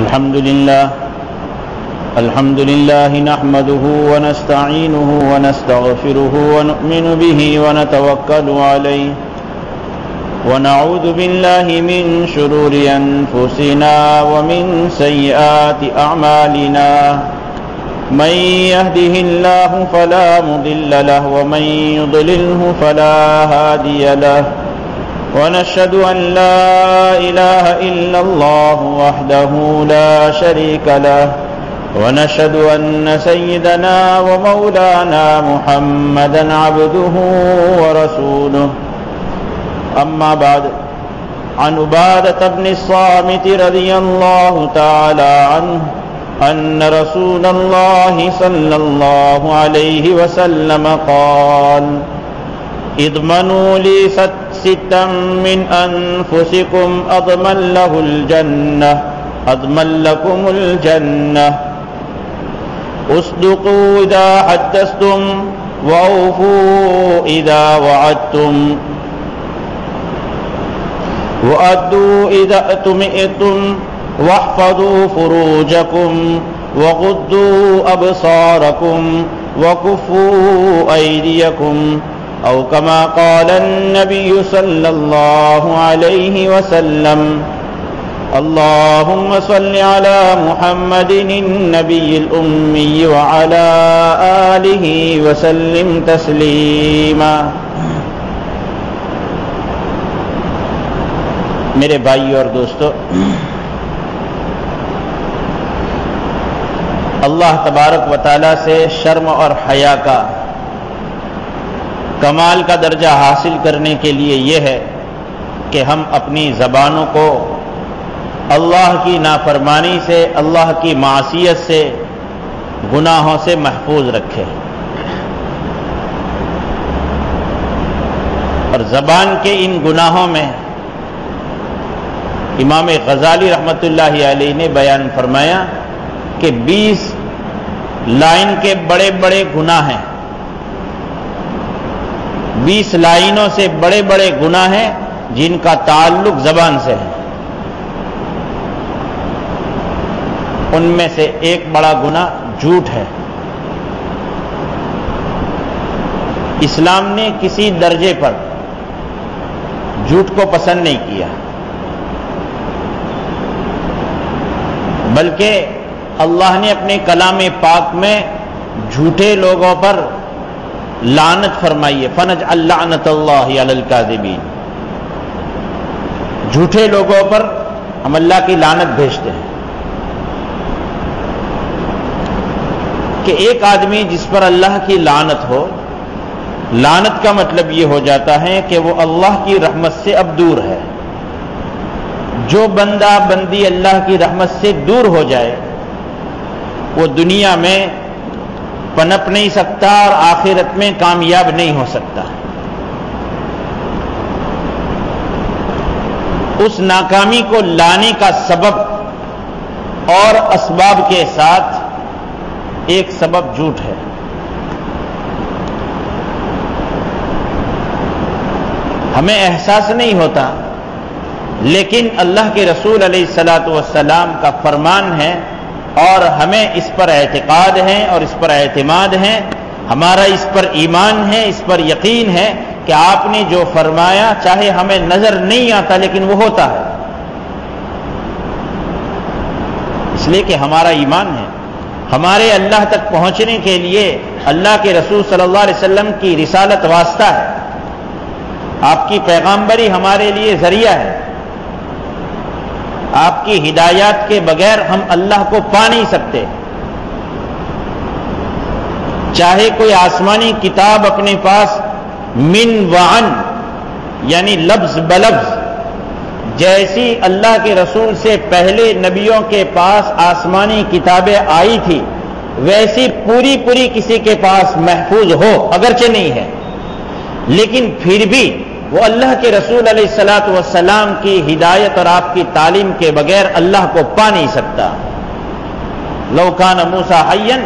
الحمد لله نحمده ونستعينه ونستغفره ونؤمن به ونتوكل عليه ونعوذ بالله من شرور أنفسنا ومن سيئات أعمالنا من يهده الله فلا مضل له ومن يضلله فلا هادي له ونشهد أن لا إله إلا الله وحده لا شريك له ونشهد أن سيدنا ومولانا محمدا عبده ورسوله أما بعد عن عبادة بن الصامت رضي الله تعالى عنه أن رسول الله صلى الله عليه وسلم قال اضمنوا لي ستا من أنفسكم أضمن لكم الجنة اصدقوا إذا حدثتم وأوفوا إذا وعدتم وأدوا إذا اؤتمنتم واحفظوا فروجكم وغضوا أبصاركم وكفوا أيديكم أو كما قال النبي صلى الله عليه وسلم اللهم صل على محمد النبي الأمي وعلى آله وسلم تسلیما۔ میرے بھائیو اور دوستو، اللہ تبارک و تعالیٰ سے شرم اور حیا کا کمال کا درجہ حاصل کرنے کے لیے یہ ہے کہ ہم اپنی زبانوں کو اللہ کی نافرمانی سے، اللہ کی معصیت سے، گناہوں سے محفوظ رکھیں، اور زبان کے ان گناہوں میں امام غزالی رحمۃ اللہ علیہ نے بیان فرمایا کہ 20 لائن کے بڑے بڑے گناہ ہیں، 20 لائنوں سے بڑے بڑے گناہ ہیں جن کا تعلق زبان سے ہے۔ ان میں سے ایک بڑا گناہ جھوٹ ہے۔ اسلام نے کسی درجے پر جھوٹ کو پسند نہیں کیا، بلکہ اللہ نے اپنے کلام پاک میں جھوٹے لوگوں پر لعنت فرمائی ہے، فنجعل لعنت اللہ علی الکاذبین۔ جھوٹے لوگوں پر ہم اللہ کی لعنت بھیجتے ہیں کہ ایک آدمی جس پر اللہ کی لعنت ہو، لعنت کا مطلب یہ ہو جاتا ہے کہ وہ اللہ کی رحمت سے اب دور ہے۔ جو بندہ بندی اللہ کی رحمت سے دور ہو جائے وہ دنیا میں پنپ نہیں سکتا اور آخرت میں کامیاب نہیں ہو سکتا۔ اس ناکامی کو لانے کا سبب اور اسباب کے ساتھ ایک سبب جھوٹ ہے۔ ہمیں احساس نہیں ہوتا، لیکن اللہ کے رسول علیہ الصلاۃ والسلام کا فرمان ہے اور ہمیں اس پر اعتقاد ہے اور اس پر اعتماد ہے، ہمارا اس پر ایمان ہے، اس پر یقین ہے کہ آپ نے جو فرمایا چاہے ہمیں نظر نہیں آتا لیکن وہ ہوتا ہے، اس لیے کہ ہمارا ایمان ہے۔ ہمارے اللہ تک پہنچنے کے لیے اللہ کے رسول صلی اللہ علیہ وسلم کی رسالت واسطہ ہے، آپ کی پیغامبری ہمارے لیے ذریعہ ہے۔ آپ کی ہدایات کے بغیر ہم اللہ کو پا نہیں سکتے۔ چاہے کوئی آسمانی کتاب اپنے پاس من وعن یعنی لفظ بلفظ جیسی اللہ کے رسول سے پہلے نبیوں کے پاس آسمانی کتابیں آئی تھی ویسی پوری پوری کسی کے پاس محفوظ ہو، اگرچہ نہیں ہے، لیکن پھر بھی وہ اللہ کے رسول علیہ الصلاۃ والسلام کی ہدایت اور آپ کی تعلیم کے بغیر اللہ کو پا نہیں سکتا۔ لو کان موسیٰ حیا،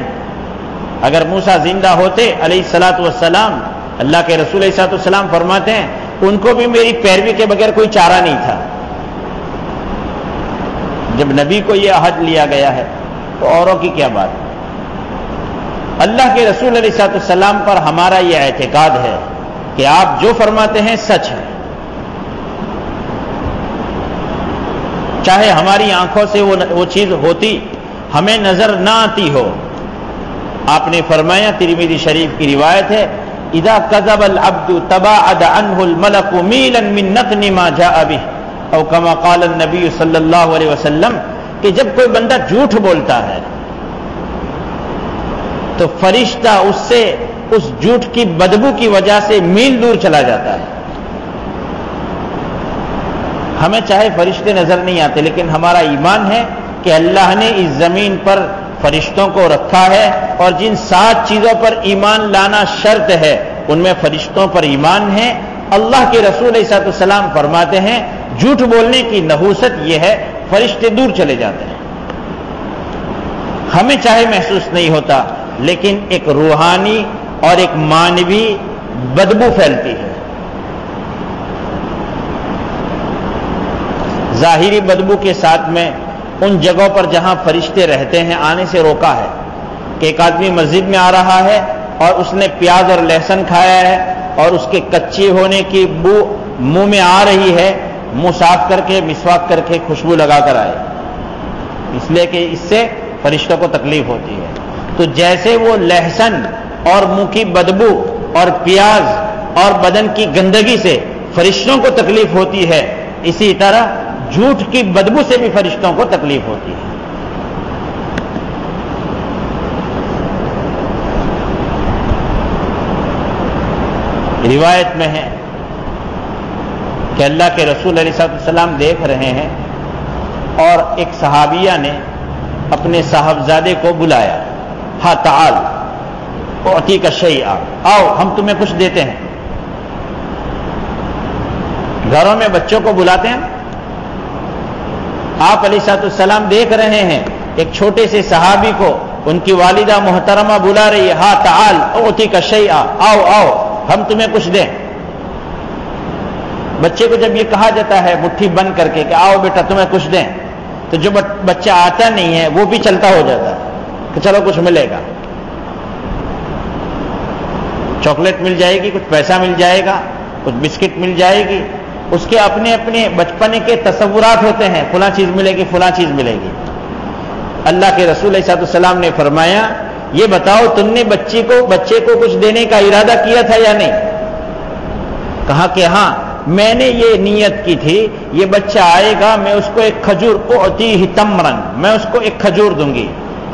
اگر موسیٰ زندہ ہوتے علیہ الصلاۃ والسلام، اللہ کے رسول علیہ الصلاۃ والسلام فرماتے ہیں ان کو بھی میری پیروی کے بغیر کوئی چارہ نہیں تھا۔ جب نبی کو یہ عہد لیا گیا ہے تو اوروں کی کیا بات ہے؟ اللہ کے رسول علیہ السلام پر ہمارا یہ اعتقاد ہے کہ آپ جو فرماتے ہیں سچ ہے، چاہے ہماری آنکھوں سے وہ چیز ہوتی ہمیں نظر نہ آتی ہو۔ آپ نے فرمایا، ترمذی شریف کی روایت ہے، اذا كذب العبد تباعد عنه الملك ميلا من نتن ما جاء به، او كما قال النبي صلی اللہ علیہ وسلم، کہ جب کوئی بندہ جھوٹ بولتا ہے تو فرشتہ اس جھوٹ کی بدبو کی وجہ سے میل دور چلا جاتا ہے۔ ہمیں چاہے فرشتے نظر نہیں آتے، لیکن ہمارا ایمان ہے کہ اللہ نے اس زمین پر فرشتوں کو رکھا ہے، اور جن 7 چیزوں پر ایمان لانا شرط ہے ان میں فرشتوں پر ایمان ہے۔ اللہ کے رسول علیہ السلام فرماتے ہیں جھوٹ بولنے کی نحوست یہ ہے فرشتے دور چلے جاتے ہیں۔ ہمیں چاہے محسوس نہیں ہوتا، لیکن ایک روحانی اور ایک معنوی بدبو پھیلتی ہے۔ ظاہری بدبو کے ساتھ میں ان جگہوں پر جہاں فرشتے رہتے ہیں آنے سے روکا ہے، کہ ایک آدمی مسجد میں آ رہا ہے اور اس نے پیاز اور لہسن کھایا ہے اور اس کے کچے ہونے کی بو منہ میں آ رہی ہے، منہ صاف کر کے مسواک کر کے خوشبو لگا کر آئے، اس لیے کہ اس سے فرشتوں کو تکلیف ہوتی ہے۔ تو جیسے وہ لہسن اور منہ کی بدبو اور پیاز اور بدن کی گندگی سے فرشتوں کو تکلیف ہوتی ہے، اسی طرح جھوٹ کی بدبو سے بھی فرشتوں کو تکلیف ہوتی ہے۔ روایت میں ہے کہ اللہ کے رسول علیہ السلام دیکھ رہے ہیں اور ایک صحابیہ نے اپنے صاحبزادے کو بلایا، ہاں تعال اعطیک شیئا، آؤ ہم تمہیں کچھ دیتے ہیں۔ گھروں میں بچوں کو بلاتے ہیں، آپ علیہ السلام دیکھ رہے ہیں ایک چھوٹے سے صحابی کو ان کی والدہ محترمہ بلا رہی ہے، ہاں تعال اعطیک شیئا، آؤ آؤ ہم تمہیں کچھ دیں۔ بچے کو جب یہ کہا جاتا ہے مٹھی بند کر کے کہ آؤ بیٹا تمہیں کچھ دیں، تو جو بچہ آتا نہیں ہے وہ بھی چلتا ہو جاتا ہے کہ چلو کچھ ملے گا، چاکلیٹ مل جائے گی، کچھ پیسہ مل جائے گا، کچھ بسکٹ مل جائے گی۔ اس کے اپنے اپنے بچپنے کے تصورات ہوتے ہیں، فلاں چیز ملے گی فلاں چیز ملے گی۔ اللہ کے رسول علیہ السلام نے فرمایا یہ بتاؤ تم نے بچے کو کچھ دینے کا ارادہ کیا تھا یا نہیں؟ کہا کہ ہاں میں نے یہ نیت کی تھی، یہ بچہ آئے گا میں اس کو ایک کھجور اعطیہ تمرن، میں اس کو ایک کھجور دوں گی۔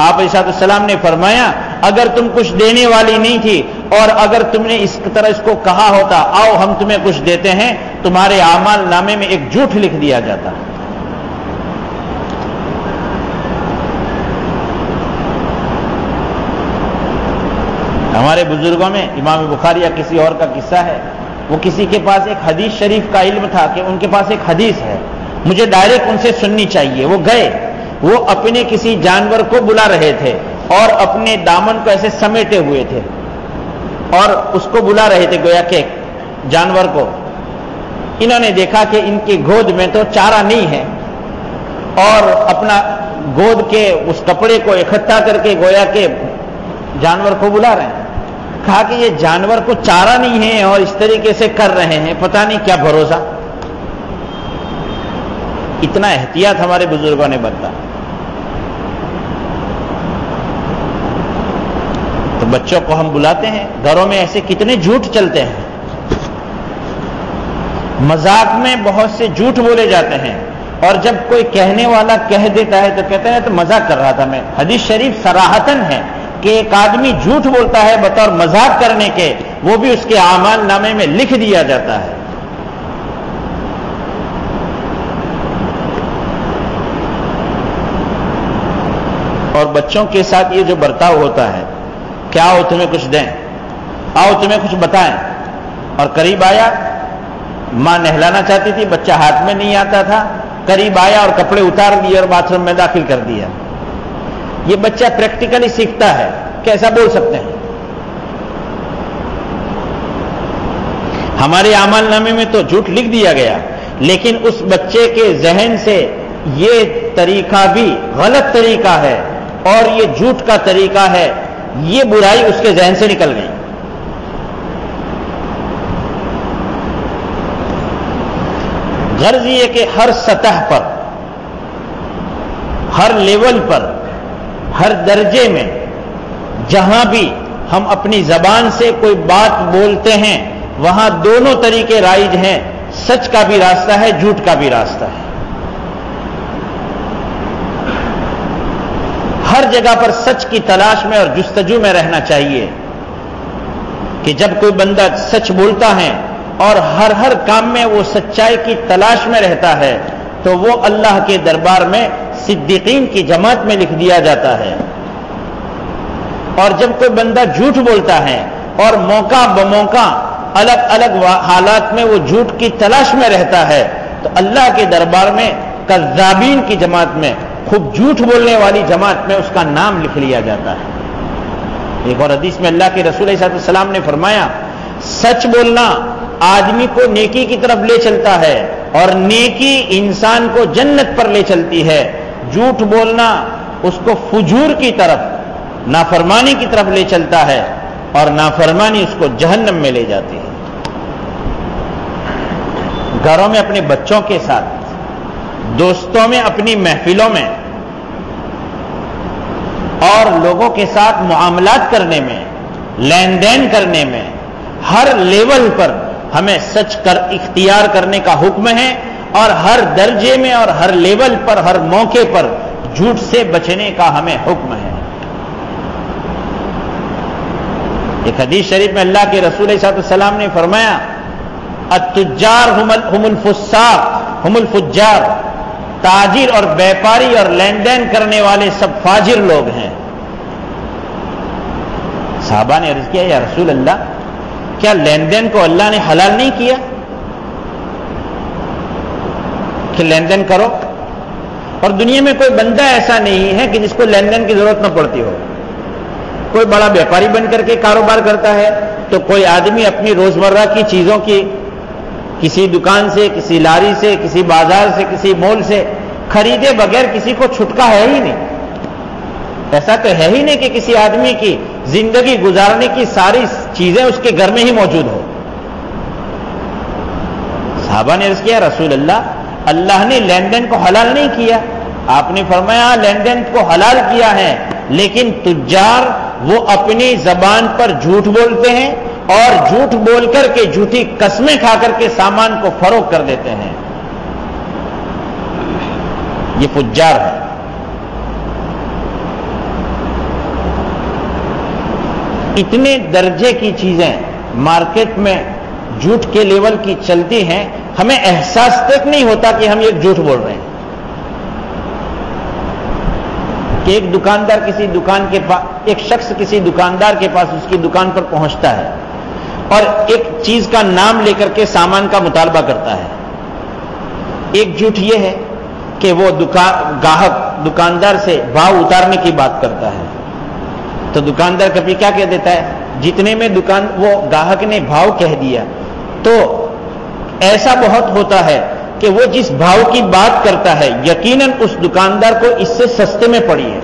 آپ علیہ السلام نے فرمایا اگر تم کچھ دینے والی نہیں تھی اور اگر تم نے اس طرح اس کو کہا ہوتا آؤ ہم تمہیں کچھ دیتے ہیں، تمہارے اعمال نامے میں ایک جھوٹ لکھ دیا جاتا۔ ہمارے بزرگوں میں امام بخاری یا کسی اور کا قصہ ہے، وہ کسی کے پاس ایک حدیث شریف کا علم تھا کہ ان کے پاس ایک حدیث ہے، مجھے ڈائریکٹ ان سے سننی چاہیے۔ وہ گئے، وہ اپنے کسی جانور کو بلا رہے تھے اور اپنے دامن کو ایسے سمیٹے ہوئے تھے اور اس کو بلا رہے تھے گویا کہ جانور کو۔ انہوں نے دیکھا کہ ان کی گود میں تو چارہ نہیں ہے اور اپنا گود کے اس کپڑے کو اکٹھا کر کے گویا کہ جانور کو بلا رہے ہیں۔ کہا کہ یہ جانور کو چارہ نہیں ہے اور اس طریقے سے کر رہے ہیں، پتہ نہیں کیا بھروسہ۔ اتنا احتیاط ہمارے بزرگوں نے برتا۔ تو بچوں کو ہم بلاتے ہیں، گھروں میں ایسے کتنے جھوٹ چلتے ہیں، مذاق میں بہت سے جھوٹ بولے جاتے ہیں، اور جب کوئی کہنے والا کہہ دیتا ہے تو کہتے ہیں تو مذاق کر رہا تھا میں۔ حدیث شریف صراحتاً ہے کہ ایک آدمی جھوٹ بولتا ہے بطور مذاق کرنے کے، وہ بھی اس کے اعمال نامے میں لکھ دیا جاتا ہے۔ اور بچوں کے ساتھ یہ جو برتاؤ ہوتا ہے کہ آؤ تمہیں کچھ دیں، آؤ تمہیں کچھ بتائیں، اور قریب آیا، ماں نہلانا چاہتی تھی، بچہ ہاتھ میں نہیں آتا تھا، قریب آیا اور کپڑے اتار دیے اور باتھ روم میں داخل کر دیا۔ یہ بچہ پریکٹیکلی سیکھتا ہے کہ ایسا بول سکتے ہیں۔ ہمارے اعمال نامے میں تو جھوٹ لکھ دیا گیا، لیکن اس بچے کے ذہن سے یہ طریقہ بھی غلط طریقہ ہے اور یہ جھوٹ کا طریقہ ہے، یہ برائی اس کے ذہن سے نکل گئی۔ غرض یہ کہ ہر سطح پر، ہر لیول پر، ہر درجے میں جہاں بھی ہم اپنی زبان سے کوئی بات بولتے ہیں وہاں دونوں طریقے رائج ہیں، سچ کا بھی راستہ ہے، جھوٹ کا بھی راستہ ہے۔ ہر جگہ پر سچ کی تلاش میں اور جستجو میں رہنا چاہیے کہ جب کوئی بندہ سچ بولتا ہے اور ہر کام میں وہ سچائی کی تلاش میں رہتا ہے تو وہ اللہ کے دربار میں صدیقین کی جماعت میں لکھ دیا جاتا ہے، اور جب کوئی بندہ جھوٹ بولتا ہے اور موقع بموقع الگ الگ حالات میں وہ جھوٹ کی تلاش میں رہتا ہے تو اللہ کے دربار میں کذابین کی جماعت میں، خوب جھوٹ بولنے والی جماعت میں اس کا نام لکھ لیا جاتا ہے۔ ایک اور حدیث میں اللہ کے رسول صلی اللہ علیہ وسلم نے فرمایا، سچ بولنا آدمی کو نیکی کی طرف لے چلتا ہے اور نیکی انسان کو جنت پر لے چلتی ہے، جھوٹ بولنا اس کو فجور کی طرف، نافرمانی کی طرف لے چلتا ہے اور نافرمانی اس کو جہنم میں لے جاتی ہے۔ گھروں میں اپنے بچوں کے ساتھ، دوستوں میں، اپنی محفلوں میں اور لوگوں کے ساتھ معاملات کرنے میں، لین دین کرنے میں، ہر لیول پر ہمیں سچ کر اختیار کرنے کا حکم ہے، اور ہر درجے میں اور ہر لیول پر، ہر موقع پر جھوٹ سے بچنے کا ہمیں حکم ہے۔ ایک حدیث شریف میں اللہ کے رسول صلی اللہ علیہ وسلم نے فرمایا، التجار هم الفساق هم الفجار، تاجر اور بیپاری اور لین دین کرنے والے سب فاجر لوگ ہیں۔ صحابہ نے عرض کیا، یا رسول اللہ، کیا لین دین کو اللہ نے حلال نہیں کیا کہ لین دین کرو؟ اور دنیا میں کوئی بندہ ایسا نہیں ہے کہ جس کو لین دین کی ضرورت نہ پڑتی ہو۔ کوئی بڑا بیپاری بن کر کے کاروبار کرتا ہے تو کوئی آدمی اپنی روزمرہ کی چیزوں کی کسی دکان سے، کسی لاری سے، کسی بازار سے، کسی مول سے خریدے بغیر کسی کو چھٹکا ہے ہی نہیں۔ ایسا تو ہے ہی نہیں کہ کسی آدمی کی زندگی گزارنے کی ساری چیزیں اس کے گھر میں ہی موجود ہو۔ صحابہ نے عرض کیا، رسول اللہ، اللہ نے لین دین کو حلال نہیں کیا؟ آپ نے فرمایا، لین دین کو حلال کیا ہے، لیکن تجار وہ اپنی زبان پر جھوٹ بولتے ہیں اور جھوٹ بول کر کے، جھوٹی قسمیں کھا کر کے سامان کو فروخت کر دیتے ہیں، یہ فجار ہے۔ اتنے درجے کی چیزیں مارکیٹ میں جھوٹ کے لیول کی چلتی ہیں، ہمیں احساس تک نہیں ہوتا کہ ہم یہ جھوٹ بول رہے ہیں۔ کہ ایک دکاندار کسی دکان کے پاس، ایک شخص کسی دکاندار کے پاس اس کی دکان پر پہنچتا ہے اور ایک چیز کا نام لے کر کے سامان کا مطالبہ کرتا ہے۔ ایک جھوٹ یہ ہے کہ وہ گاہک دکاندار سے بھاؤ اتارنے کی بات کرتا ہے تو دکاندار کبھی کیا کہہ دیتا ہے، جتنے میں وہ گاہک نے بھاؤ کہہ دیا، تو ایسا بہت ہوتا ہے کہ وہ جس بھاؤ کی بات کرتا ہے یقیناً اس دکاندار کو اس سے سستے میں پڑی ہے،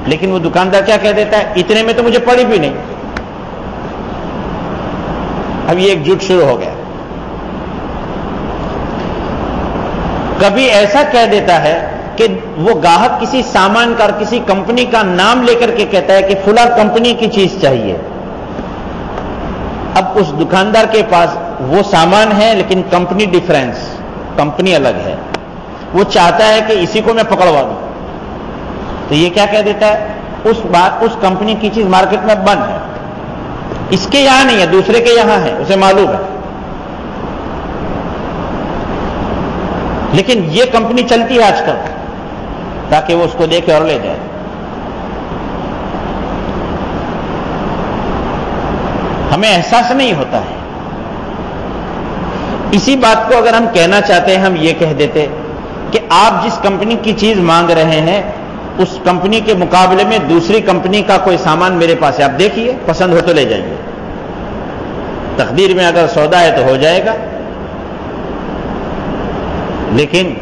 لیکن وہ دکاندار کیا کہہ دیتا ہے، اتنے میں تو مجھے پڑی بھی نہیں۔ اب یہ ایک جھوٹ شروع ہو گیا۔ کبھی ایسا کہہ دیتا ہے کہ وہ گاہک کسی سامان کا اور کسی کمپنی کا نام لے کر کے کہتا ہے کہ فلاں کمپنی کی چیز چاہیے۔ اب اس دکاندار کے پاس وہ سامان ہے لیکن کمپنی ڈیفرنس، کمپنی الگ ہے، وہ چاہتا ہے کہ اسی کو میں پکڑوا دوں، تو یہ کیا کہہ دیتا ہے، اس کمپنی کی چیز مارکیٹ میں بند ہے، اس کے یہاں نہیں ہے، دوسرے کے یہاں ہے، اسے معلوم ہے، لیکن یہ کمپنی چلتی ہے آج کل، تاکہ وہ اس کو دیکھے اور لے جائے۔ ہمیں احساس نہیں ہوتا ہے۔ اسی بات کو اگر ہم کہنا چاہتے ہیں، ہم یہ کہہ دیتے کہ آپ جس کمپنی کی چیز مانگ رہے ہیں اس کمپنی کے مقابلے میں دوسری کمپنی کا کوئی سامان میرے پاس ہے، آپ دیکھیے، پسند ہو تو لے جائیے، تقدیر میں اگر سودا ہے تو ہو جائے گا۔ لیکن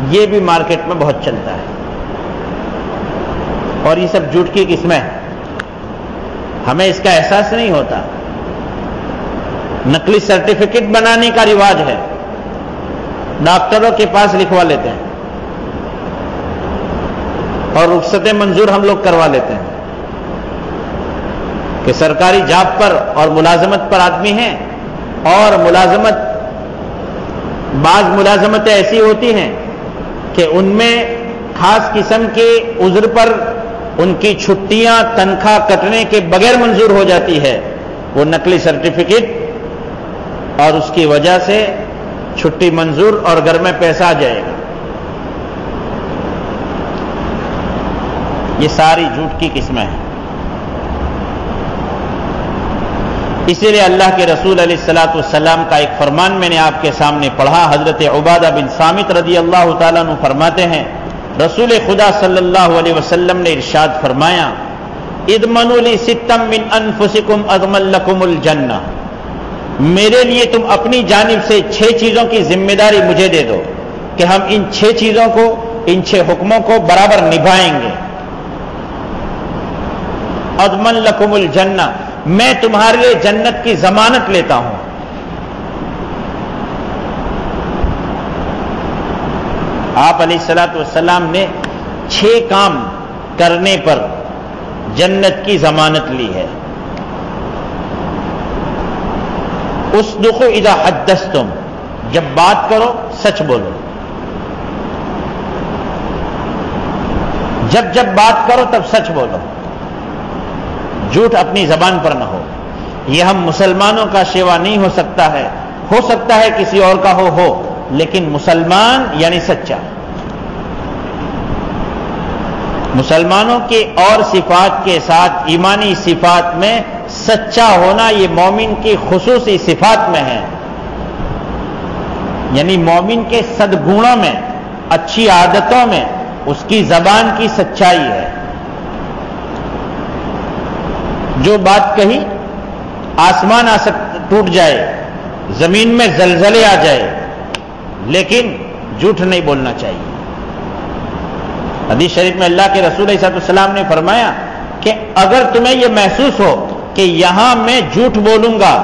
یہ بھی مارکیٹ میں بہت چلتا ہے، اور یہ سب جھوٹ کی قسمیں ہیں، ہمیں اس کا احساس نہیں ہوتا۔ نقلی سرٹیفکیٹ بنانے کا رواج ہے، ڈاکٹروں کے پاس لکھوا لیتے ہیں اور رخصتیں منظور ہم لوگ کروا لیتے ہیں کہ سرکاری جاب پر اور ملازمت پر آدمی ہیں، اور بعض ملازمتیں ایسی ہوتی ہیں کہ ان میں خاص قسم کے عذر پر ان کی چھٹیاں تنخواہ کٹنے کے بغیر منظور ہو جاتی ہے، وہ نقلی سرٹیفکیٹ، اور اس کی وجہ سے چھٹی منظور اور گھر میں پیسہ آ جائے گا۔ یہ ساری جھوٹ کی قسمیں ہیں۔ اسی لیے اللہ کے رسول علیہ الصلوۃ والسلام کا ایک فرمان میں نے آپ کے سامنے پڑھا۔ حضرت عبادہ بن صامت رضی اللہ تعالیٰ عنہ فرماتے ہیں، رسول خدا صلی اللہ علیہ وسلم نے ارشاد فرمایا، اضمنوا لی ستا من انفسکم اضمن لکم الجنہ، میرے لیے تم اپنی جانب سے 6 چیزوں کی ذمہ داری مجھے دے دو کہ ہم ان 6 چیزوں کو، ان 6 حکموں کو برابر نبھائیں گے۔ اضمن لکم الجنہ، میں تمہارے لیے جنت کی ضمانت لیتا ہوں۔ آپ علیہ الصلوۃ والسلام نے 6 کام کرنے پر جنت کی ضمانت لی ہے۔ اصدقوا اذا حدثتم، جب بات کرو سچ بولو، جب بات کرو تب سچ بولو، جھوٹ اپنی زبان پر نہ ہو۔ یہ ہم مسلمانوں کا شیوا نہیں ہو سکتا ہے کسی اور کا ہو، لیکن مسلمان یعنی سچا، مسلمانوں کے اور صفات کے ساتھ ایمانی صفات میں سچا ہونا یہ مومن کی خصوصی صفات میں ہے، یعنی مومن کے سدگنوں میں، اچھی عادتوں میں اس کی زبان کی سچائی ہے۔ جو بات کہی آسمان ٹوٹ جائے، زمین میں زلزلے آ جائے، لیکن جھوٹ نہیں بولنا چاہیے۔ حدیث شریف میں اللہ کے رسول علیہ السلام نے فرمایا کہ اگر تمہیں یہ محسوس ہو کہ یہاں میں جھوٹ بولوں گا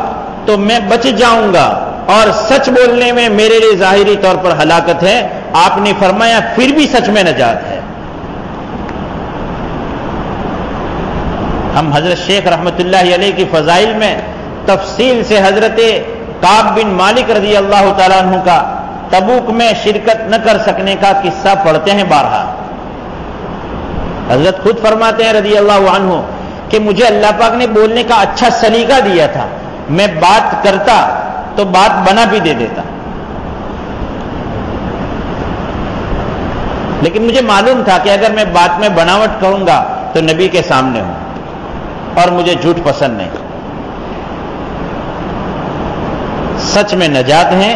تو میں بچ جاؤں گا اور سچ بولنے میں میرے لیے ظاہری طور پر ہلاکت ہے، آپ نے فرمایا پھر بھی سچ میں نجات ہے۔ ہم حضرت شیخ رحمت اللہ علیہ کی فضائل میں تفصیل سے حضرت کعب بن مالک رضی اللہ تعالیٰ عنہ کا تبوک میں شرکت نہ کر سکنے کا قصہ پڑھتے ہیں بارہا۔ حضرت خود فرماتے ہیں رضی اللہ عنہ کہ مجھے اللہ پاک نے بولنے کا اچھا سلیقہ دیا تھا، میں بات کرتا تو بات بنا بھی دے دیتا، لیکن مجھے معلوم تھا کہ اگر میں بات میں بناوٹ کروں گا تو نبی کے سامنے ہوں، اور مجھے جھوٹ پسند نہیں۔ سچ میں نجات ہے۔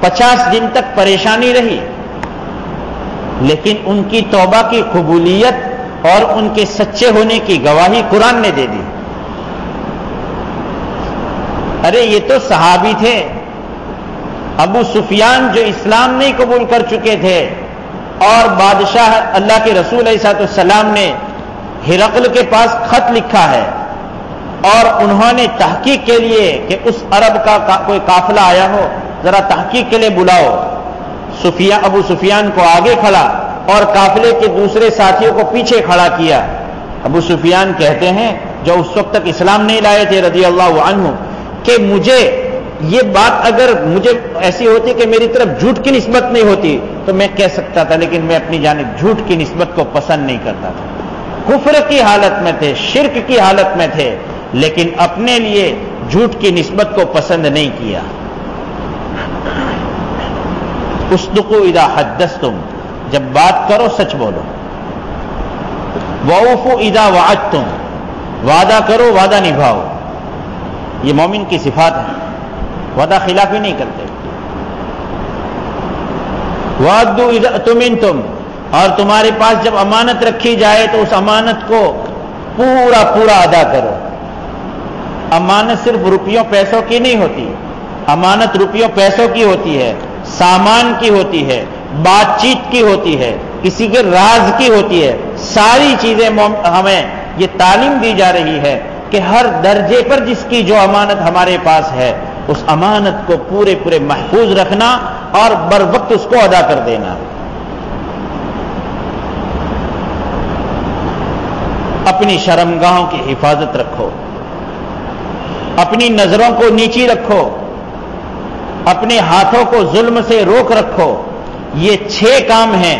50 دن تک پریشانی رہی، لیکن ان کی توبہ کی قبولیت اور ان کے سچے ہونے کی گواہی قرآن نے دے دی۔ ارے یہ تو صحابی تھے، ابو سفیان جو اسلام نہیں قبول کر چکے تھے، اور بادشاہ اللہ کے رسول علیہ السلام نے ہرقل کے پاس خط لکھا ہے، اور انہوں نے تحقیق کے لیے کہ اس عرب کا کوئی قافلہ آیا ہو، ذرا تحقیق کے لیے بلاؤ۔ ابو سفیان کو آگے کھڑا اور قافلے کے دوسرے ساتھیوں کو پیچھے کھڑا کیا۔ ابو سفیان کہتے ہیں، جو اس وقت تک اسلام نہیں لائے تھے رضی اللہ عنہ، کہ مجھے یہ بات اگر مجھے ایسی ہوتی کہ میری طرف جھوٹ کی نسبت نہیں ہوتی تو میں کہہ سکتا تھا، لیکن میں اپنی جانب جھوٹ کی نسبت کو پسند نہیں کرتا تھا۔ کفر کی حالت میں تھے، شرک کی حالت میں تھے، لیکن اپنے لیے جھوٹ کی نسبت کو پسند نہیں کیا۔ اصدقوا اذا حدثتم، جب بات کرو سچ بولو۔ وَأَوْفُوا اذا وعدتم، وعدہ کرو وعدہ نبھاؤ۔ یہ مومن کی صفات ہے، وعدہ خلافی نہیں کرتے۔ وَأَدُّوا اذا اؤْتُمِنْتُمْ، اور تمہارے پاس جب امانت رکھی جائے تو اس امانت کو پورا ادا کرو۔ امانت صرف روپیوں پیسوں کی نہیں ہوتی، امانت روپیوں پیسوں کی ہوتی ہے، سامان کی ہوتی ہے، بات چیت کی ہوتی ہے، کسی کے راز کی ہوتی ہے، ساری چیزیں ہمیں یہ تعلیم دی جا رہی ہے کہ ہر درجے پر جس کی جو امانت ہمارے پاس ہے اس امانت کو پورے محفوظ رکھنا اور بر وقت اس کو ادا کر دینا۔ اپنی شرمگاہوں کی حفاظت رکھو، اپنی نظروں کو نیچی رکھو، اپنے ہاتھوں کو ظلم سے روک رکھو۔ یہ 6 کام ہیں،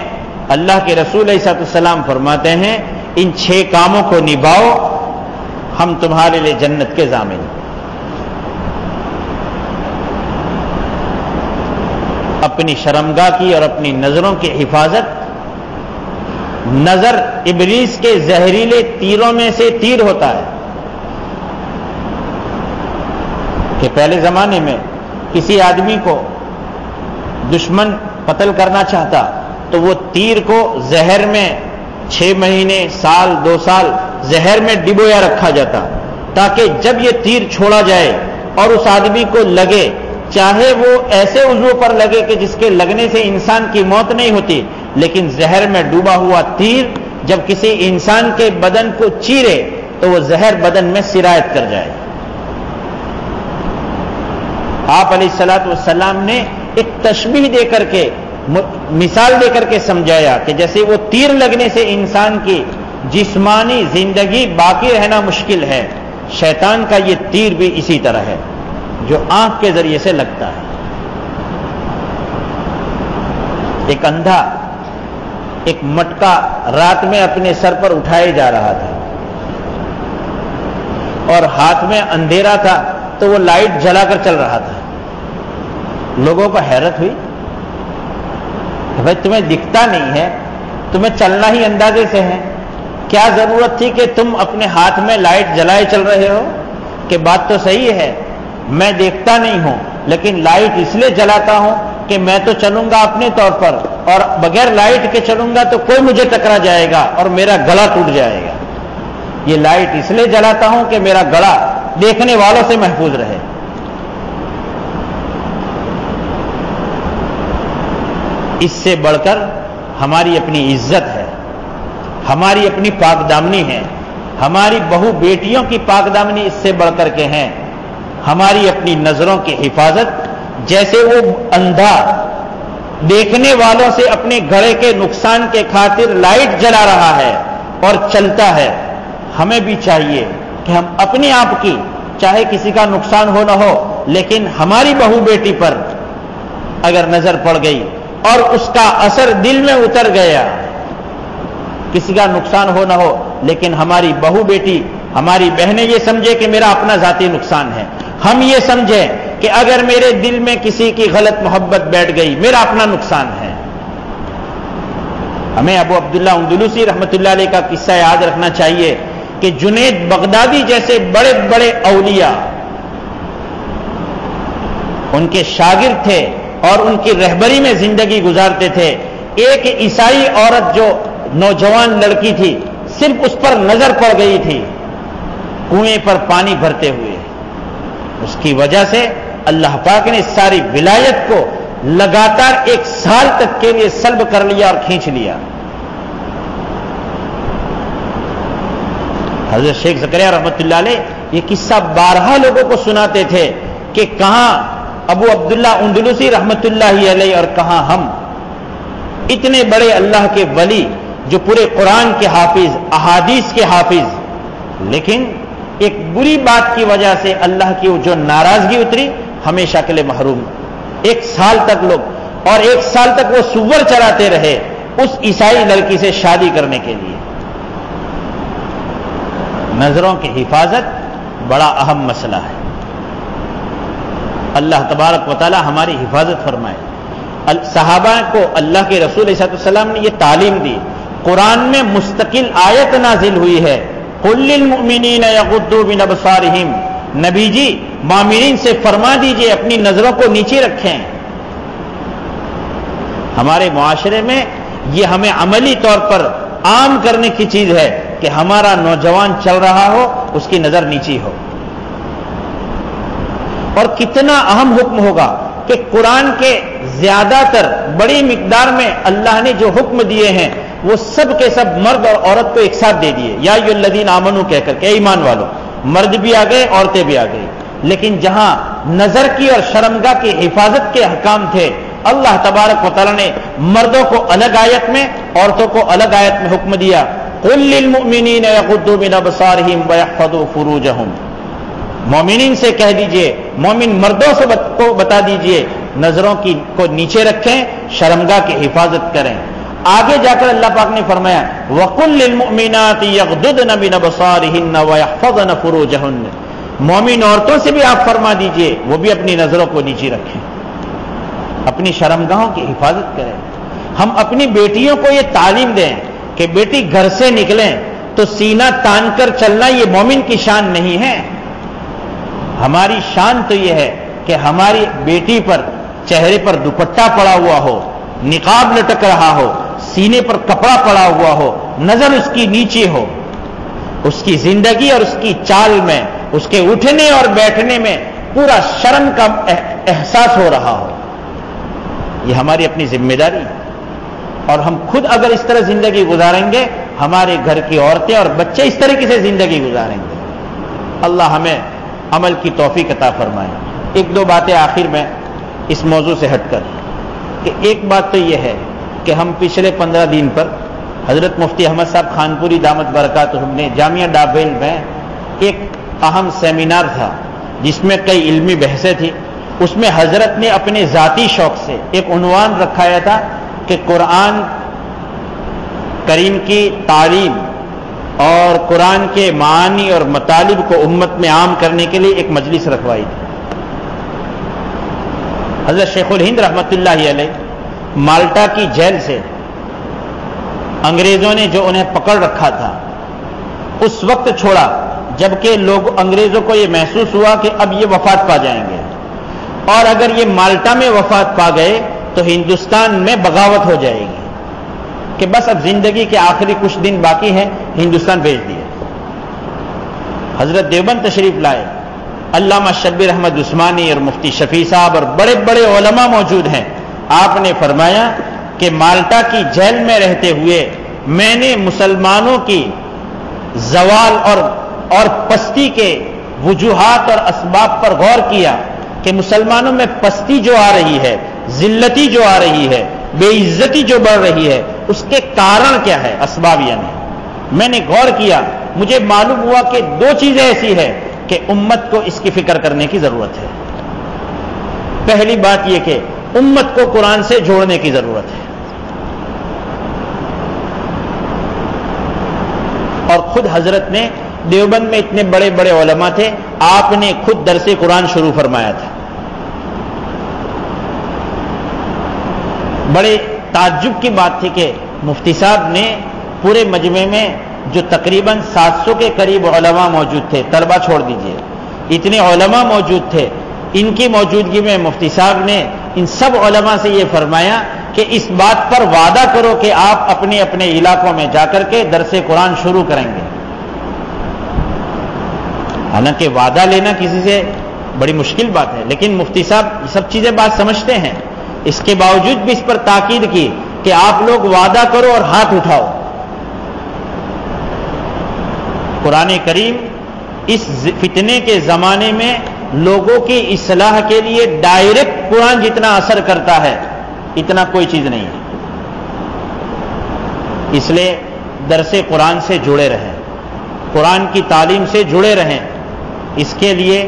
اللہ کے رسول علیہ الصلوۃ والسلام فرماتے ہیں ان 6 کاموں کو نبھاؤ، ہم تمہارے لیے جنت کے ضامن۔ اپنی شرمگاہ کی اور اپنی نظروں کی حفاظت۔ نظر ابلیس کے زہریلے تیروں میں سے تیر ہوتا ہے کہ پہلے زمانے میں کسی آدمی کو دشمن قتل کرنا چاہتا تو وہ تیر کو زہر میں 6 مہینے، سال، 2 سال زہر میں ڈبویا رکھا جاتا تاکہ جب یہ تیر چھوڑا جائے اور اس آدمی کو لگے، چاہے وہ ایسے عضو پر لگے کہ جس کے لگنے سے انسان کی موت نہیں ہوتی، لیکن زہر میں ڈوبا ہوا تیر جب کسی انسان کے بدن کو چیرے تو وہ زہر بدن میں سرایت کر جائے۔ آپ علیہ الصلوۃ والسلام نے ایک تشبیہ دے کر کے، مثال دے کر کے سمجھایا کہ جیسے وہ تیر لگنے سے انسان کی جسمانی زندگی باقی رہنا مشکل ہے، شیطان کا یہ تیر بھی اسی طرح ہے جو آنکھ کے ذریعے سے لگتا ہے۔ ایک اندھا ایک مٹکا رات میں اپنے سر پر اٹھائے جا رہا تھا اور ہاتھ میں اندھیرا تھا تو وہ لائٹ جلا کر چل رہا تھا۔ لوگوں کو حیرت ہوئی کہ بھائی تمہیں دکھتا نہیں ہے، تمہیں چلنا ہی اندازے سے ہے، کیا ضرورت تھی کہ تم اپنے ہاتھ میں لائٹ جلائے چل رہے ہو؟ کہ بات تو صحیح ہے، میں دیکھتا نہیں ہوں لیکن لائٹ اس لیے جلاتا ہوں کہ میں تو چلوں گا اپنے طور پر، اور بغیر لائٹ کے چلوں گا تو کوئی مجھے ٹکرا جائے گا اور میرا گلا ٹوٹ جائے گا۔ یہ لائٹ اس لیے جلاتا ہوں کہ میرا گلا دیکھنے والوں سے محفوظ رہے۔ اس سے بڑھ کر ہماری اپنی عزت ہے، ہماری اپنی پاک دامنی ہے، ہماری بہو بیٹیوں کی پاک دامنی اس سے بڑھ کر کے ہیں، ہماری اپنی نظروں کی حفاظت۔ جیسے وہ اندھا دیکھنے والوں سے اپنے گھڑے کے نقصان کے خاطر لائٹ جلا رہا ہے اور چلتا ہے، ہمیں بھی چاہیے کہ ہم اپنے آپ کی، چاہے کسی کا نقصان ہو نہ ہو، لیکن ہماری بہو بیٹی پر اگر نظر پڑ گئی اور اس کا اثر دل میں اتر گیا، کسی کا نقصان ہو نہ ہو لیکن ہماری بہو بیٹی، ہماری بہنیں یہ سمجھے کہ میرا اپنا ذاتی نقصان ہے، ہم یہ سمجھیں کہ اگر میرے دل میں کسی کی غلط محبت بیٹھ گئی میرا اپنا نقصان ہے۔ ہمیں ابو عبداللہ اندلسی رحمۃ اللہ علیہ کا قصہ یاد رکھنا چاہیے کہ جنید بغدادی جیسے بڑے بڑے اولیاء ان کے شاگرد تھے اور ان کی رہبری میں زندگی گزارتے تھے۔ ایک عیسائی عورت جو نوجوان لڑکی تھی، صرف اس پر نظر پڑ گئی تھی کنویں پر پانی بھرتے ہوئے، اس کی وجہ سے اللہ پاک نے ساری ولایت کو لگاتار 1 سال تک کے لیے سلب کر لیا اور کھینچ لیا۔ حضرت شیخ زکریا رحمۃ اللہ علیہ یہ قصہ بارہا لوگوں کو سناتے تھے کہ کہاں ابو عبداللہ اندلسی رحمۃ اللہ علیہ اور کہاں ہم، اتنے بڑے اللہ کے ولی جو پورے قرآن کے حافظ، احادیث کے حافظ، لیکن ایک بری بات کی وجہ سے اللہ کی جو ناراضگی اتری، ہمیشہ کے لیے محروم۔ 1 سال تک لوگ، اور 1 سال تک وہ سور چراتے رہے اس عیسائی لڑکی سے شادی کرنے کے لیے۔ نظروں کی حفاظت بڑا اہم مسئلہ ہے، اللہ تبارک و تعالی ہماری حفاظت فرمائے۔ صحابہ کو اللہ کے رسول صلی اللہ علیہ وسلم نے یہ تعلیم دی، قرآن میں مستقل آیت نازل ہوئی ہے، قل للمؤمنین یغضوا من ابصارہم، نبی جی مومنین سے فرما دیجئے اپنی نظروں کو نیچے رکھیں۔ ہمارے معاشرے میں یہ ہمیں عملی طور پر عام کرنے کی چیز ہے کہ ہمارا نوجوان چل رہا ہو اس کی نظر نیچی ہو، اور کتنا اہم حکم ہوگا کہ قرآن کے زیادہ تر بڑی مقدار میں اللہ نے جو حکم دیے ہیں وہ سب کے سب مرد اور عورت کو ایک ساتھ دے دیے، یا ایھا الذین آمنوا کہہ کر کے، ایمان والوں، مرد بھی آ گئے، عورتیں بھی آ گئی۔ لیکن جہاں نظر کی اور شرمگاہ کی حفاظت کے احکام تھے، اللہ تبارک و تعالیٰ نے مردوں کو الگ آیت میں، عورتوں کو الگ آیت میں حکم دیا، قل للمؤمنین یغضوا من ابصارہم ویحفظوا فروجہم، مومنین سے کہہ دیجئے، مومن مردوں سے کو بتا دیجئے، نظروں کو نیچے رکھیں، شرمگاہ کی حفاظت کریں۔ آگے جا کر اللہ پاک نے فرمایا وَقُلْ لِلْمُؤْمِنَاتِ يَغْضُضْنَ مِنْ أَبْصَارِهِنَّ وَيَحْفَظْنَ فُرُوجَهُنَّ، مومن عورتوں سے بھی آپ فرما دیجئے وہ بھی اپنی نظروں کو نیچے رکھیں، اپنی شرمگاہوں کی حفاظت کریں۔ ہم اپنی بیٹیوں کو یہ تعلیم دیں کہ بیٹی گھر سے نکلیں تو سینہ تان کر چلنا یہ مومن کی شان نہیں ہے۔ ہماری شان تو یہ ہے کہ ہماری بیٹی پر چہرے پر دوپٹہ پڑا ہوا ہو، نقاب لٹک رہا ہو، سینے پر کپڑا پڑا ہوا ہو، نظر اس کی نیچے ہو، اس کی زندگی اور اس کی چال میں، اس کے اٹھنے اور بیٹھنے میں پورا شرم کا احساس ہو رہا ہو۔ یہ ہماری اپنی ذمہ داری ہے، اور ہم خود اگر اس طرح زندگی گزاریں گے، ہمارے گھر کی عورتیں اور بچے اس طریقے سے زندگی گزاریں گے۔ اللہ ہمیں عمل کی توفیق عطا فرمائے۔ ایک دو باتیں آخر میں اس موضوع سے ہٹ کر، کہ ایک بات تو یہ ہے کہ ہم پچھلے 15 دن پر حضرت مفتی احمد صاحب خانپوری دامت برکاتہم نے جامعہ ڈابیل میں ایک اہم سیمینار تھا جس میں کئی علمی بحثیں تھیں، اس میں حضرت نے اپنے ذاتی شوق سے ایک عنوان رکھایا تھا کہ قرآن کریم کی تعلیم اور قرآن کے معانی اور مطالب کو امت میں عام کرنے کے لیے ایک مجلس رکھوائی تھی۔ حضرت شیخ الہند رحمۃ اللہ علیہ مالٹا کی جیل سے انگریزوں نے جو انہیں پکڑ رکھا تھا اس وقت چھوڑا جبکہ انگریزوں کو یہ محسوس ہوا کہ اب یہ وفات پا جائیں گے، اور اگر یہ مالٹا میں وفات پا گئے تو ہندوستان میں بغاوت ہو جائے گی، کہ بس اب زندگی کے آخری کچھ دن باقی ہیں، ہندوستان بھیج دیے۔ حضرت دیوبند تشریف لائے، علامہ شبیر احمد عثمانی اور مفتی شفیع صاحب اور بڑے بڑے علماء موجود ہیں۔ آپ نے فرمایا کہ مالٹا کی جیل میں رہتے ہوئے میں نے مسلمانوں کی زوال اور پستی کے وجوہات اور اسباب پر غور کیا کہ مسلمانوں میں پستی جو آ رہی ہے، ذلتی جو آ رہی ہے، بے عزتی جو بڑھ رہی ہے، اس کے کارن کیا ہے، اسباب یعنی میں نے غور کیا، مجھے معلوم ہوا کہ دو چیزیں ایسی ہے کہ امت کو اس کی فکر کرنے کی ضرورت ہے۔ پہلی بات یہ کہ امت کو قرآن سے جوڑنے کی ضرورت ہے، اور خود حضرت نے دیوبند میں اتنے بڑے بڑے علماء تھے، آپ نے خود درس قرآن شروع فرمایا تھا۔ بڑے تعجب کی بات تھی کہ مفتی صاحب نے پورے مجمع میں جو تقریباً 700 کے قریب علماء موجود تھے، طلبہ چھوڑ دیجئے، اتنے علماء موجود تھے، ان کی موجودگی میں مفتی صاحب نے ان سب علماء سے یہ فرمایا کہ اس بات پر وعدہ کرو کہ آپ اپنے اپنے علاقوں میں جا کر کے درس قرآن شروع کریں گے۔ حالانکہ وعدہ لینا کسی سے بڑی مشکل بات ہے، لیکن مفتی صاحب یہ سب چیزیں بات سمجھتے ہیں، اس کے باوجود بھی اس پر تاکید کی کہ آپ لوگ وعدہ کرو اور ہاتھ اٹھاؤ۔ قرآن کریم اس فتنے کے زمانے میں لوگوں کی اصلاح کے لیے ڈائریکٹ قرآن جتنا اثر کرتا ہے اتنا کوئی چیز نہیں ہے، اس لیے درس قرآن سے جڑے رہیں، قرآن کی تعلیم سے جڑے رہیں۔ اس کے لیے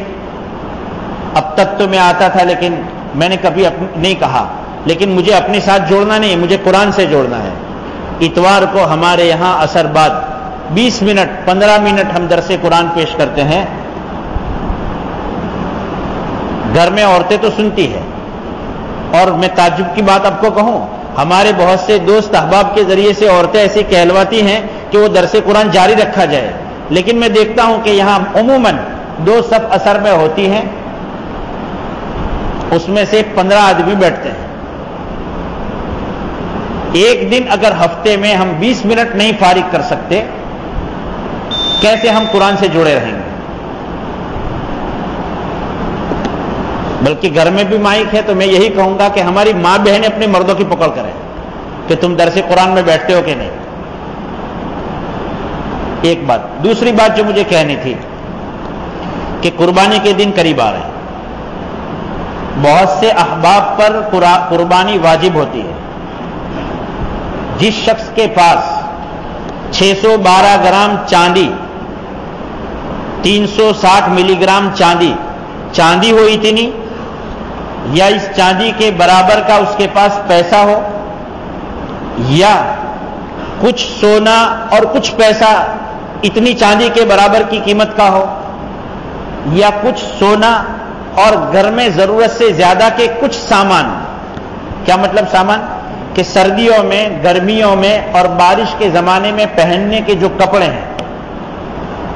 اب تک تو میں آتا تھا لیکن میں نے کبھی نہیں کہا، لیکن مجھے اپنے ساتھ جوڑنا نہیں، مجھے قرآن سے جوڑنا ہے۔ اتوار کو ہمارے یہاں عصر بعد 20 منٹ 15 منٹ ہم درس قرآن پیش کرتے ہیں، گھر میں عورتیں تو سنتی ہے، اور میں تعجب کی بات آپ کو کہوں، ہمارے بہت سے دوست احباب کے ذریعے سے عورتیں ایسی کہلواتی ہیں کہ وہ درس قرآن جاری رکھا جائے، لیکن میں دیکھتا ہوں کہ یہاں عموماً 2 صف عصر میں ہوتی ہیں، اس میں سے 15 آدمی بیٹھتے ہیں۔ ایک دن اگر ہفتے میں ہم 20 منٹ نہیں فارغ کر سکتے، کیسے ہم قرآن سے جڑے رہیں گے؟ بلکہ گھر میں بھی مائک ہے تو میں یہی کہوں گا کہ ہماری ماں بہنیں اپنے مردوں کی پکڑ کریں کہ تم درس قرآن میں بیٹھتے ہو کہ نہیں. ایک بات. دوسری بات جو مجھے کہنی تھی کہ قربانی کے دن قریب آ رہے ہیں. بہت سے احباب پر قربانی واجب ہوتی ہے. جس شخص کے پاس 612 گرام چاندی، 360 ملی گرام چاندی ہو اتنی، یا اس چاندی کے برابر کا اس کے پاس پیسہ ہو، یا کچھ سونا اور کچھ پیسہ اتنی چاندی کے برابر کی قیمت کا ہو، یا کچھ سونا اور گھر میں ضرورت سے زیادہ کے کچھ سامان. کیا مطلب سامان؟ کہ سردیوں میں، گرمیوں میں اور بارش کے زمانے میں پہننے کے جو کپڑے ہیں،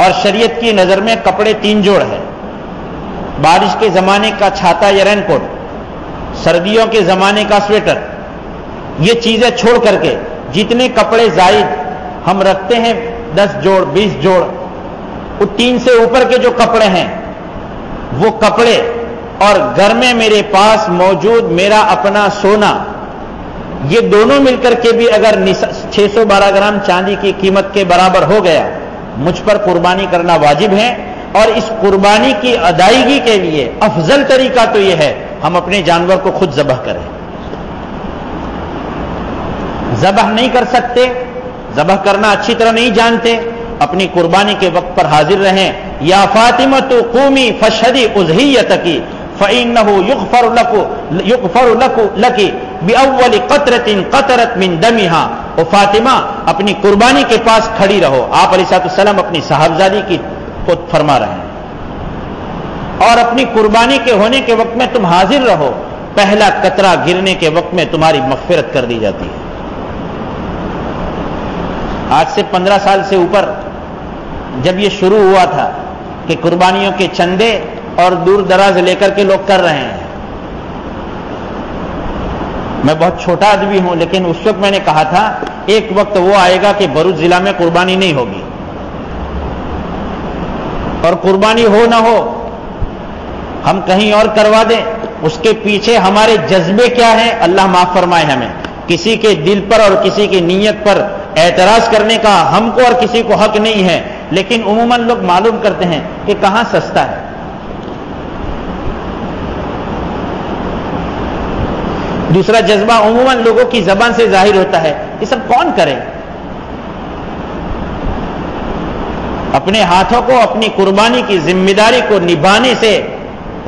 اور شریعت کی نظر میں کپڑے 3 جوڑ ہیں. بارش کے زمانے کا چھاتا یا رین کوٹ، سردیوں کے زمانے کا سویٹر. یہ چیزیں چھوڑ کر کے جتنے کپڑے زائد ہم رکھتے ہیں 10 جوڑ 20 جوڑ، وہ 3 سے اوپر کے جو کپڑے ہیں وہ کپڑے، اور گھر میں میرے پاس موجود میرا اپنا سونا، یہ دونوں مل کر کے بھی اگر 612 گرام چاندی کی قیمت کے برابر ہو گیا، مجھ پر قربانی کرنا واجب ہے. اور اس قربانی کی ادائیگی کے لیے افضل طریقہ تو یہ ہے ہم اپنے جانور کو خود ذبح کریں. ذبح نہیں کر سکتے، ذبح کرنا اچھی طرح نہیں جانتے، اپنی قربانی کے وقت پر حاضر رہیں. یا فاطمۃ قومی فاشہدی اضحیتک فإنہ یغفر لک بأول قطرۃ قطرت من دمہا. او فاطمہ اپنی قربانی کے پاس کھڑی رہو. آپ علیہ السلام اپنی صاحبزادی کی خود فرما رہے ہیں. اور اپنی قربانی کے ہونے کے وقت میں تم حاضر رہو، پہلا قطرہ گرنے کے وقت میں تمہاری مغفرت کر دی جاتی ہے. آج سے 15 سال سے اوپر جب یہ شروع ہوا تھا کہ قربانیوں کے چندے اور دور دراز لے کر کے لوگ کر رہے ہیں. میں بہت چھوٹا آدمی ہوں، لیکن اس وقت میں نے کہا تھا ایک وقت وہ آئے گا کہ بھروچ ضلع میں قربانی نہیں ہوگی. اور قربانی ہو نہ ہو ہم کہیں اور کروا دیں، اس کے پیچھے ہمارے جذبے کیا ہیں اللہ معاف فرمائے ہمیں. کسی کے دل پر اور کسی کی نیت پر اعتراض کرنے کا ہم کو اور کسی کو حق نہیں ہے، لیکن عموماً لوگ معلوم کرتے ہیں کہ کہاں سستا ہے. دوسرا جذبہ عموماً لوگوں کی زبان سے ظاہر ہوتا ہے، یہ سب کون کرے؟ اپنے ہاتھوں کو اپنی قربانی کی ذمہ داری کو نبھانے سے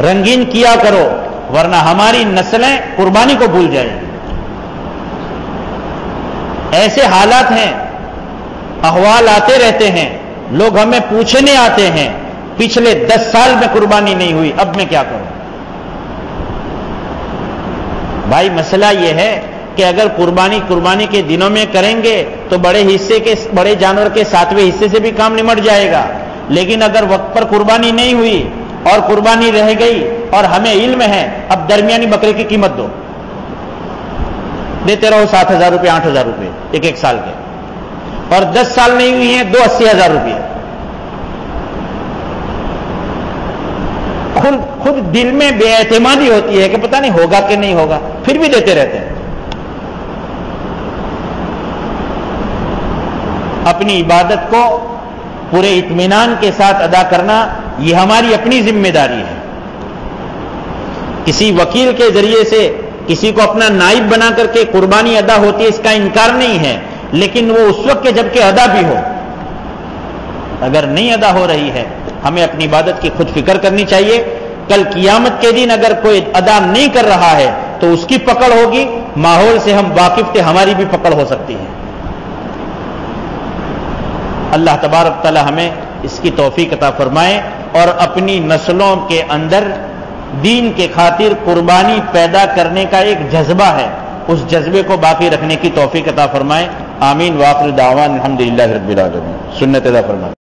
رنگین کیا کرو، ورنہ ہماری نسلیں قربانی کو بھول جائیں. ایسے حالات ہیں، احوال آتے رہتے ہیں، لوگ ہمیں پوچھنے آتے ہیں پچھلے 10 سال میں قربانی نہیں ہوئی، اب میں کیا کروں؟ بھائی مسئلہ یہ ہے کہ اگر قربانی کے دنوں میں کریں گے تو بڑے جانور کے 7ویں حصے سے بھی کام نمٹ جائے گا. لیکن اگر وقت پر قربانی نہیں ہوئی اور قربانی رہ گئی اور ہمیں علم ہے، اب درمیانی بکرے کی قیمت دو، دیتے رہو 7,000 روپے 8,000 روپے ایک سال کے، اور 10 سال نہیں ہوئی ہیں 80,000 روپے. خود دل میں بے اعتمادی ہوتی ہے کہ پتہ نہیں ہوگا کہ نہیں ہوگا، پھر بھی دیتے رہتے ہیں. اپنی عبادت کو پورے اطمینان کے ساتھ ادا کرنا یہ ہماری اپنی ذمہ داری ہے. کسی وکیل کے ذریعے سے کسی کو اپنا نائب بنا کر کے قربانی ادا ہوتی ہے، اس کا انکار نہیں ہے، لیکن وہ اس وقت کے جب کہ ادا بھی ہو. اگر نہیں ادا ہو رہی ہے ہمیں اپنی عبادت کی خود فکر کرنی چاہیے. کل قیامت کے دن اگر کوئی ادا نہیں کر رہا ہے تو اس کی پکڑ ہوگی، ماحول سے ہم واقف تھے، ہماری بھی پکڑ ہو سکتی ہے. اللہ تبارک تعالی ہمیں اس کی توفیق عطا فرمائے اور اپنی نسلوں کے اندر دین کے خاطر قربانی پیدا کرنے کا ایک جذبہ ہے، اس جذبے کو باقی رکھنے کی توفیق عطا فرمائے. آمین. وآخر دعوان الحمدللہ رب العالمین. سنت ادا فرمائے.